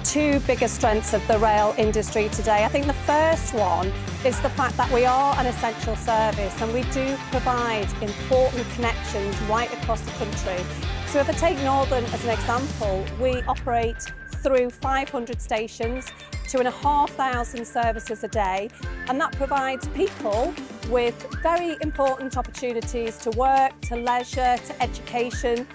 two biggest strengths of the rail industry today. I think the first one is the fact that we are an essential service and we do provide important connections right across the country. So if I take Northern as an example, we operate through 500 stations, 2,500 services a day, and that provides people with very important opportunities to work, to leisure, to education.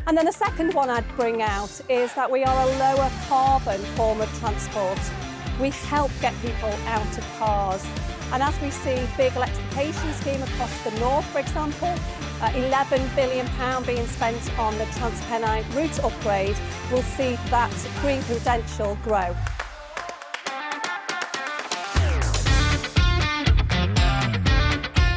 And then the second one I'd bring out is that we are a lower carbon form of transport. We help get people out of cars. And as we see big electrification scheme across the north, for example, £11 billion being spent on the Transpennine route upgrade, we'll see that green credential grow.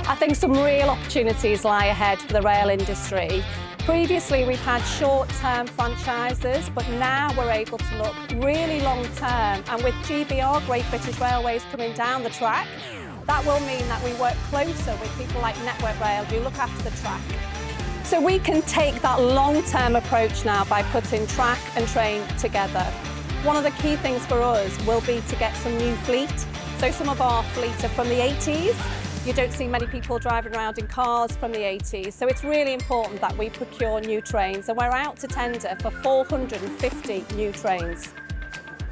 I think some real opportunities lie ahead for the rail industry. Previously, we've had short-term franchises, but now we're able to look really long-term. And with GBR, Great British Railways, coming down the track, that will mean that we work closer with people like Network Rail who look after the track. So we can take that long-term approach now by putting track and train together. One of the key things for us will be to get some new fleet. So some of our fleet are from the 80s. You don't see many people driving around in cars from the 80s. So it's really important that we procure new trains, and we're out to tender for 450 new trains.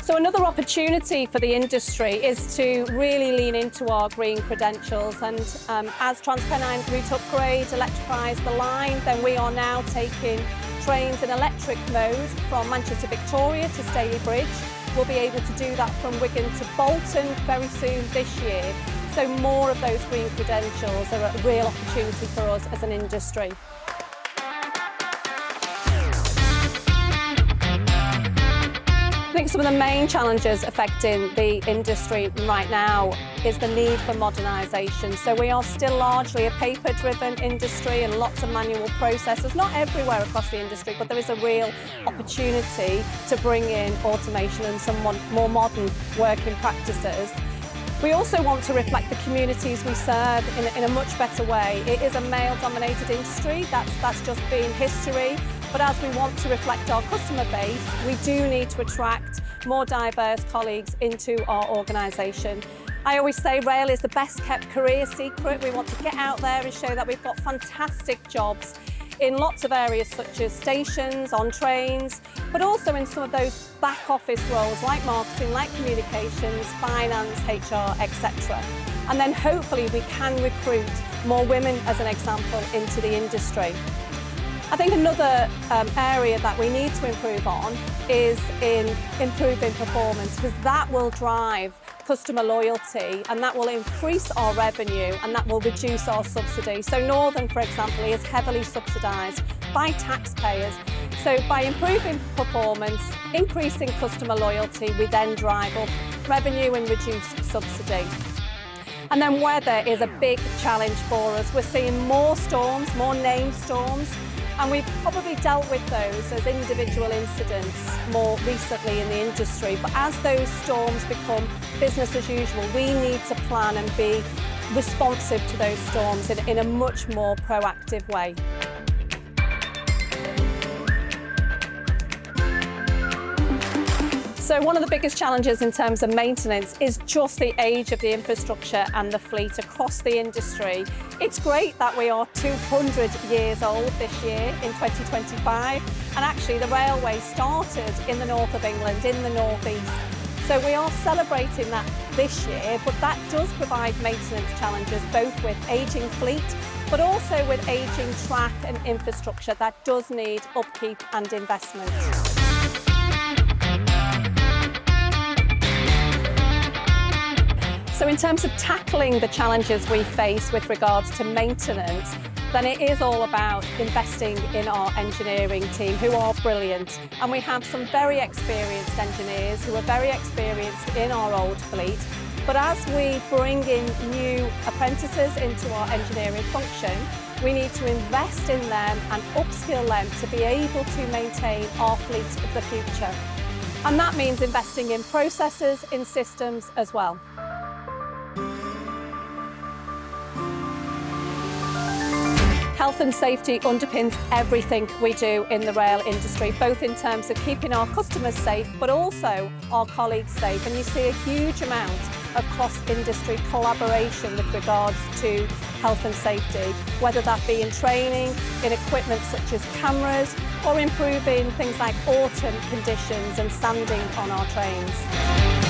So another opportunity for the industry is to really lean into our green credentials, and as Transpennine route upgrade electrifies the line, then we are now taking trains in electric mode from Manchester Victoria to Staley Bridge. We'll be able to do that from Wigan to Bolton very soon this year. So more of those green credentials are a real opportunity for us as an industry. I think some of the main challenges affecting the industry right now is the need for modernisation. So we are still largely a paper-driven industry and lots of manual processes, not everywhere across the industry, but there is a real opportunity to bring in automation and some more modern working practices. We also want to reflect the communities we serve in a much better way. It is a male-dominated industry, that's just been history. But as we want to reflect our customer base, we do need to attract more diverse colleagues into our organisation. I always say rail is the best kept career secret. We want to get out there and show that we've got fantastic jobs in lots of areas such as stations, on trains, but also in some of those back office roles like marketing, like communications, finance, HR, etc. And then hopefully we can recruit more women, as an example, into the industry. I think another area that we need to improve on is in improving performance, because that will drive customer loyalty and that will increase our revenue and that will reduce our subsidy. So Northern, for example, is heavily subsidised by taxpayers. So by improving performance, increasing customer loyalty, we then drive up revenue and reduce subsidy. And then weather is a big challenge for us. We're seeing more storms, more named storms, and we've probably dealt with those as individual incidents more recently in the industry. But as those storms become business as usual, we need to plan and be responsive to those storms in a much more proactive way. So one of the biggest challenges in terms of maintenance is just the age of the infrastructure and the fleet across the industry. It's great that we are 200 years old this year in 2025, and actually the railway started in the north of England, in the northeast. So we are celebrating that this year, but that does provide maintenance challenges, both with ageing fleet, but also with ageing track and infrastructure that does need upkeep and investment. So in terms of tackling the challenges we face with regards to maintenance, then it is all about investing in our engineering team, who are brilliant. And we have some very experienced engineers who are very experienced in our old fleet. But as we bring in new apprentices into our engineering function, we need to invest in them and upskill them to be able to maintain our fleet of the future. And that means investing in processes, in systems as well. Health and safety underpins everything we do in the rail industry, both in terms of keeping our customers safe, but also our colleagues safe. And you see a huge amount of cross-industry collaboration with regards to health and safety, whether that be in training, in equipment such as cameras, or improving things like autumn conditions and sanding on our trains.